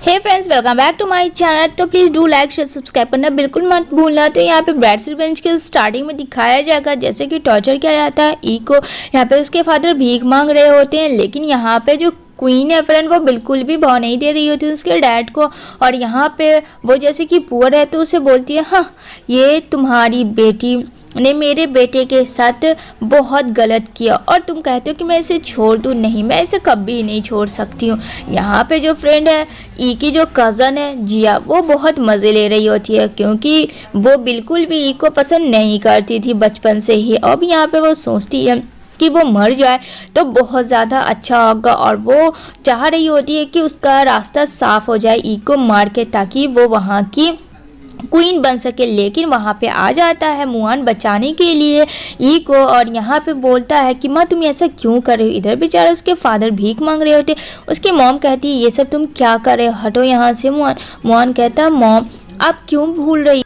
Hey friends, welcome back to my channel. तो please do like share subscribe करना बिल्कुल मत भूलना। तो यहाँ पे ब्राइड्स रिवेंज के स्टार्टिंग में दिखाया जाएगा जैसे कि टॉर्चर किया जाता है ई को। यहाँ पे उसके फादर भीख मांग रहे होते हैं, लेकिन यहाँ पे जो क्वीन है फ्रेंड वो बिल्कुल भी भाव नहीं दे रही होती है उसके डैड को। और यहाँ पे वो जैसे कि पुअर है तो उसे बोलती है, हाँ ये तुम्हारी बेटी ने मेरे बेटे के साथ बहुत गलत किया और तुम कहते हो कि मैं इसे छोड़ दूँ। नहीं, मैं इसे कभी नहीं छोड़ सकती हूँ। यहाँ पे जो फ्रेंड है ई की जो कज़न है जिया, वो बहुत मज़े ले रही होती है क्योंकि वो बिल्कुल भी ई को पसंद नहीं करती थी बचपन से ही। अब यहाँ पे वो सोचती है कि वो मर जाए तो बहुत ज़्यादा अच्छा होगा और वो चाह रही होती है कि उसका रास्ता साफ हो जाए ई को मार के, ताकि वो वहाँ की क्वीन बन सके। लेकिन वहाँ पे आ जाता है मुआन बचाने के लिए ई को और यहाँ पे बोलता है कि माँ तुम ऐसा क्यों कर रहे हो। इधर बेचारा उसके फादर भीख मांग रहे होते। उसकी मॉम कहती है ये सब तुम क्या कर रहे हो, हटो यहाँ से। मुआन कहता है मॉम आप क्यों भूल रही,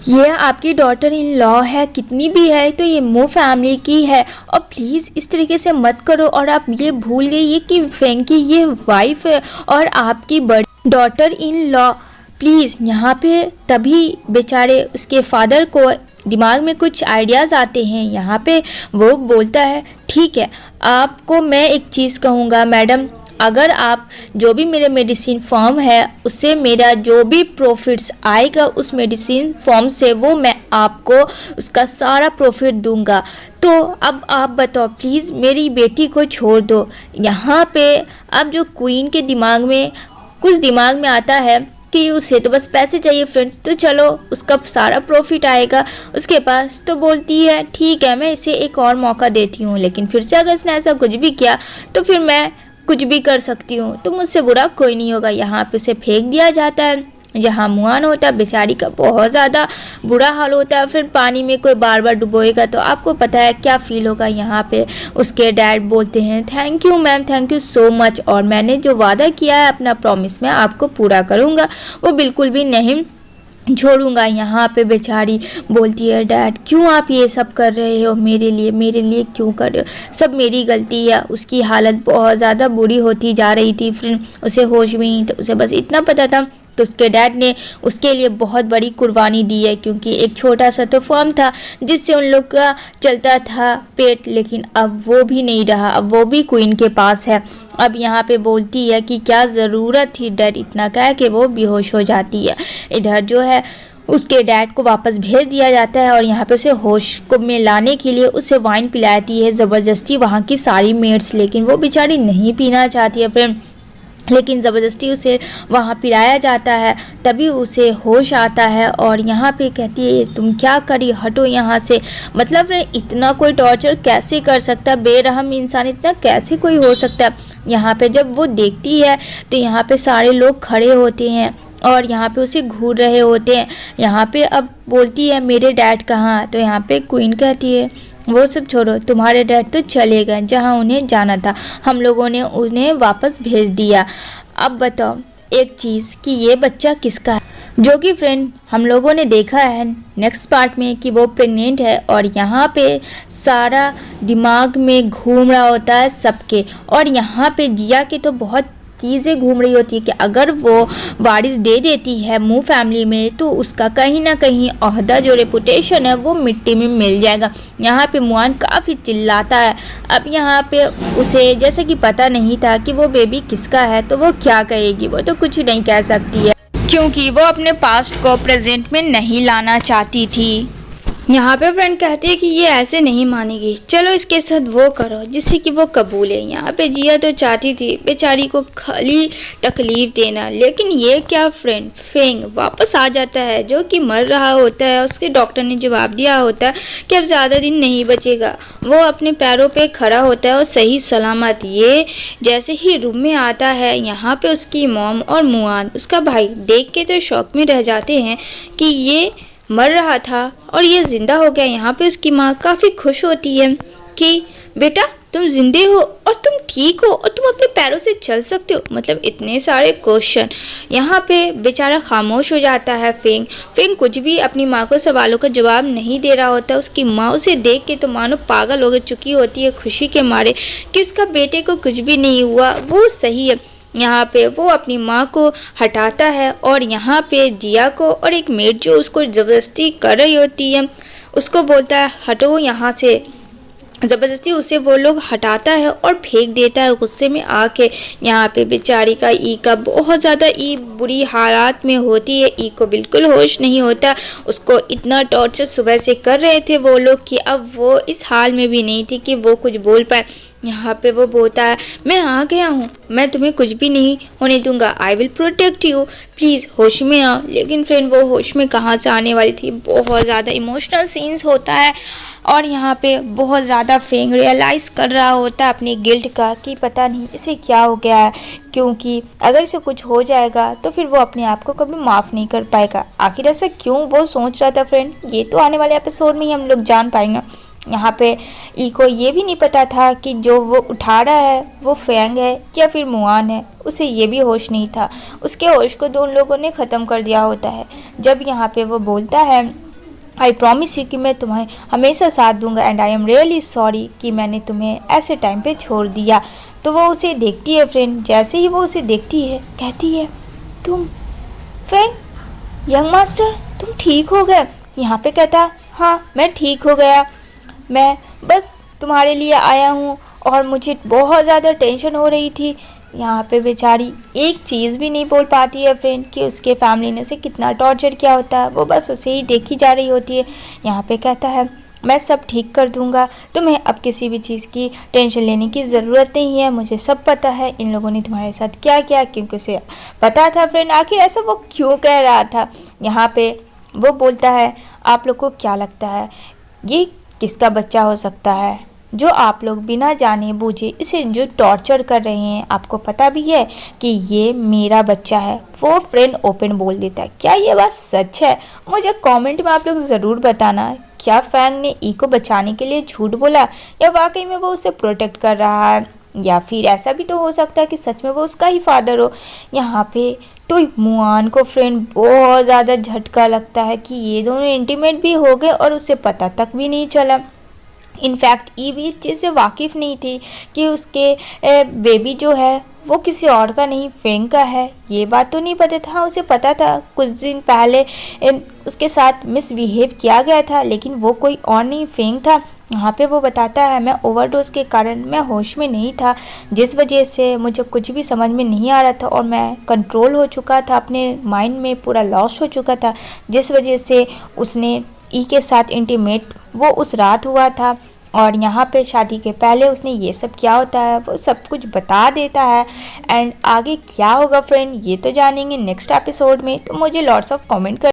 ये आपकी डॉटर इन लॉ है, कितनी भी है तो ये मो फैमिली की है और प्लीज़ इस तरीके से मत करो। और आप ये भूल गई ये कि फेंग की ये वाइफ है और आपकी बड़ी डॉटर इन लॉ। प्लीज़ यहाँ पे तभी बेचारे उसके फादर को दिमाग में कुछ आइडियाज़ आते हैं। यहाँ पे वो बोलता है ठीक है, आपको मैं एक चीज़ कहूँगा मैडम, अगर आप जो भी मेरे मेडिसिन फॉर्म है उससे मेरा जो भी प्रॉफिट्स आएगा उस मेडिसिन फॉर्म से वो मैं आपको उसका सारा प्रॉफिट दूंगा। तो अब आप बताओ प्लीज़ मेरी बेटी को छोड़ दो। यहाँ पे अब जो क्वीन के दिमाग में आता है कि उसे तो बस पैसे चाहिए फ्रेंड्स, तो चलो उसका सारा प्रॉफिट आएगा उसके पास। तो बोलती है ठीक है मैं इसे एक और मौका देती हूँ, लेकिन फिर से अगर इसने ऐसा कुछ भी किया तो फिर मैं कुछ भी कर सकती हूँ, तो मुझसे बुरा कोई नहीं होगा। यहाँ पे उसे फेंक दिया जाता है जहाँ मुआन होता है। बेचारी का बहुत ज़्यादा बुरा हाल होता है। फिर पानी में कोई बार बार डुबोएगा तो आपको पता है क्या फ़ील होगा। यहाँ पे उसके डैड बोलते हैं thank you ma'am, thank you so much, और मैंने जो वादा किया है अपना प्रॉमिस मैं आपको पूरा करूँगा, वो बिल्कुल भी नहीं छोड़ूंगा। यहाँ पे बेचारी बोलती है डैड क्यों आप ये सब कर रहे हो मेरे लिए क्यों कर रहे हो, सब मेरी गलती है। उसकी हालत बहुत ज़्यादा बुरी होती जा रही थी, फिर उसे होश भी नहीं था, उसे बस इतना पता था तो उसके डैड ने उसके लिए बहुत बड़ी कुर्बानी दी है, क्योंकि एक छोटा सा तो फॉर्म था जिससे उन लोग का चलता था पेट, लेकिन अब वो भी नहीं रहा, अब वो भी क्वीन के पास है। अब यहाँ पे बोलती है कि क्या ज़रूरत थी डैड, इतना कह के वो बेहोश हो जाती है। इधर जो है उसके डैड को वापस भेज दिया जाता है और यहाँ पे उसे होश को में लाने के लिए उसे वाइन पिलाती है ज़बरदस्ती वहाँ की सारी मेड्स, लेकिन वो बेचारी नहीं पीना चाहती है फिर, लेकिन ज़बरदस्ती उसे वहाँ पिलाया जाता है, तभी उसे होश आता है। और यहाँ पे कहती है तुम क्या करी, हटो यहाँ से। मतलब इतना कोई टॉर्चर कैसे कर सकता है, बेरहम इंसान इतना कैसे कोई हो सकता है। यहाँ पे जब वो देखती है तो यहाँ पे सारे लोग खड़े होते हैं और यहाँ पे उसे घूर रहे होते हैं। यहाँ पे अब बोलती है मेरे डैड कहाँ, तो यहाँ पे क्वीन कहती है वो सब छोड़ो, तुम्हारे डैड तो चले गए जहाँ उन्हें जाना था, हम लोगों ने उन्हें वापस भेज दिया। अब बताओ एक चीज़ कि ये बच्चा किसका है, जो कि फ्रेंड हम लोगों ने देखा है नेक्स्ट पार्ट में कि वो प्रेग्नेंट है। और यहाँ पे सारा दिमाग में घूम रहा होता है सबके, और यहाँ पे जिया के तो बहुत चीज़ें घूम रही होती है कि अगर वो वारिस दे देती है मू फैमिली में तो उसका कहीं ना कहीं ओहदा जो रेपुटेशन है वो मिट्टी में मिल जाएगा। यहाँ पे मुआन काफ़ी चिल्लाता है। अब यहाँ पे उसे जैसे कि पता नहीं था कि वो बेबी किसका है, तो वो क्या कहेगी, वो तो कुछ नहीं कह सकती है क्योंकि वो अपने पास्ट को प्रेजेंट में नहीं लाना चाहती थी। यहाँ पे फ्रेंड कहती है कि ये ऐसे नहीं मानेगी, चलो इसके साथ वो करो जिससे कि वो कबूल है। यहाँ पे जिया तो चाहती थी बेचारी को खाली तकलीफ देना, लेकिन ये क्या फ्रेंड फेंग वापस आ जाता है जो कि मर रहा होता है। उसके डॉक्टर ने जवाब दिया होता है कि अब ज़्यादा दिन नहीं बचेगा। वो अपने पैरों पे खड़ा होता है और सही सलामत। ये जैसे ही रूम में आता है यहाँ पे उसकी मॉम और मुआन उसका भाई देख के तो शौक में रह जाते हैं कि ये मर रहा था और ये ज़िंदा हो गया। यहाँ पे उसकी माँ काफ़ी खुश होती है कि बेटा तुम जिंदे हो और तुम ठीक हो और तुम अपने पैरों से चल सकते हो। मतलब इतने सारे क्वेश्चन। यहाँ पे बेचारा खामोश हो जाता है। फेंग कुछ भी अपनी माँ को सवालों का जवाब नहीं दे रहा होता। उसकी माँ उसे देख के तो मानो पागल हो चुकी होती है खुशी के मारे कि उसका बेटे को कुछ भी नहीं हुआ, वो सही है। यहाँ पे वो अपनी माँ को हटाता है और यहाँ पे जिया को और एक मेड जो उसको ज़बरदस्ती कर रही होती है उसको बोलता है हटो यहाँ से। ज़बरदस्ती उसे वो लोग हटाता है और फेंक देता है गुस्से में आके। यहाँ पे बेचारी का ई का बहुत ज़्यादा ई बुरी हालात में होती है। ई को बिल्कुल होश नहीं होता। उसको इतना टॉर्चर सुबह से कर रहे थे वो लोग कि अब वो इस हाल में भी नहीं थी कि वो कुछ बोल पाए। यहाँ पे वो बोलता है मैं आ गया हूँ, मैं तुम्हें कुछ भी नहीं होने दूंगा, I will protect you, please होश में आओ। लेकिन फ्रेंड वो होश में कहाँ से आने वाली थी। बहुत ज़्यादा इमोशनल सीन्स होता है और यहाँ पे बहुत ज़्यादा फेंग रियलाइज़ कर रहा होता है अपनी गिल्ट का कि पता नहीं इसे क्या हो गया है, क्योंकि अगर इसे कुछ हो जाएगा तो फिर वो अपने आप को कभी माफ़ नहीं कर पाएगा। आखिर ऐसा क्यों वो सोच रहा था फ्रेंड, ये तो आने वाले एपिसोड में ही हम लोग जान पाएंगे। यहाँ पे ई को ये भी नहीं पता था कि जो वो उठा रहा है वो फैंग है या फिर मुआन है। उसे ये भी होश नहीं था। उसके होश को दोनों लोगों ने ख़त्म कर दिया होता है। जब यहाँ पे वो बोलता है आई प्रॉमिस यू कि मैं तुम्हें हमेशा साथ दूंगा and I am really sorry कि मैंने तुम्हें ऐसे टाइम पे छोड़ दिया, तो वो उसे देखती है फ्रेंड। जैसे ही वो उसे देखती है कहती है तुम फैंग यंग मास्टर तुम ठीक हो गए। यहाँ पे कहता हाँ मैं ठीक हो गया, मैं बस तुम्हारे लिए आया हूँ और मुझे बहुत ज़्यादा टेंशन हो रही थी। यहाँ पे बेचारी एक चीज़ भी नहीं बोल पाती है फ्रेंड कि उसके फैमिली ने उसे कितना टॉर्चर किया होता है। वो बस उसे ही देखी जा रही होती है। यहाँ पे कहता है मैं सब ठीक कर दूंगा, तुम्हें अब किसी भी चीज़ की टेंशन लेने की ज़रूरत नहीं है, मुझे सब पता है इन लोगों ने तुम्हारे साथ क्या किया, क्योंकि उसे पता था फ्रेंड आखिर ऐसा वो क्यों कह रहा था। यहाँ पे वो बोलता है आप लोग को क्या लगता है ये किसका बच्चा हो सकता है जो आप लोग बिना जाने बूझे इसे जो टॉर्चर कर रहे हैं, आपको पता भी है कि ये मेरा बच्चा है। वो फ्रेंड ओपन बोल देता है। क्या ये बात सच है? मुझे कमेंट में आप लोग ज़रूर बताना। क्या फैंग ने ई को बचाने के लिए झूठ बोला या वाकई में वो उसे प्रोटेक्ट कर रहा है, या फिर ऐसा भी तो हो सकता है कि सच में वो उसका ही फादर हो। यहाँ पे तो मुआन को फ्रेंड बहुत ज़्यादा झटका लगता है कि ये दोनों इंटीमेट भी हो गए और उसे पता तक भी नहीं चला। इनफैक्ट ई भी इस चीज़ से वाकिफ़ नहीं थी कि उसके बेबी जो है वो किसी और का नहीं फेंग का है। ये बात तो नहीं पता था। उसे पता था कुछ दिन पहले उसके साथ मिसबिहेव किया गया था, लेकिन वो कोई और नहीं फेंग था। यहाँ पे वो बताता है मैं ओवरडोज के कारण मैं होश में नहीं था, जिस वजह से मुझे कुछ भी समझ में नहीं आ रहा था और मैं कंट्रोल हो चुका था, अपने माइंड में पूरा लॉस हो चुका था, जिस वजह से उसने ई के साथ इंटीमेट वो उस रात हुआ था और यहाँ पे शादी के पहले उसने ये सब क्या होता है वो सब कुछ बता देता है। एंड आगे क्या होगा फ्रेंड ये तो जानेंगे नेक्स्ट एपिसोड में। तो मुझे लॉट्स ऑफ कमेंट कर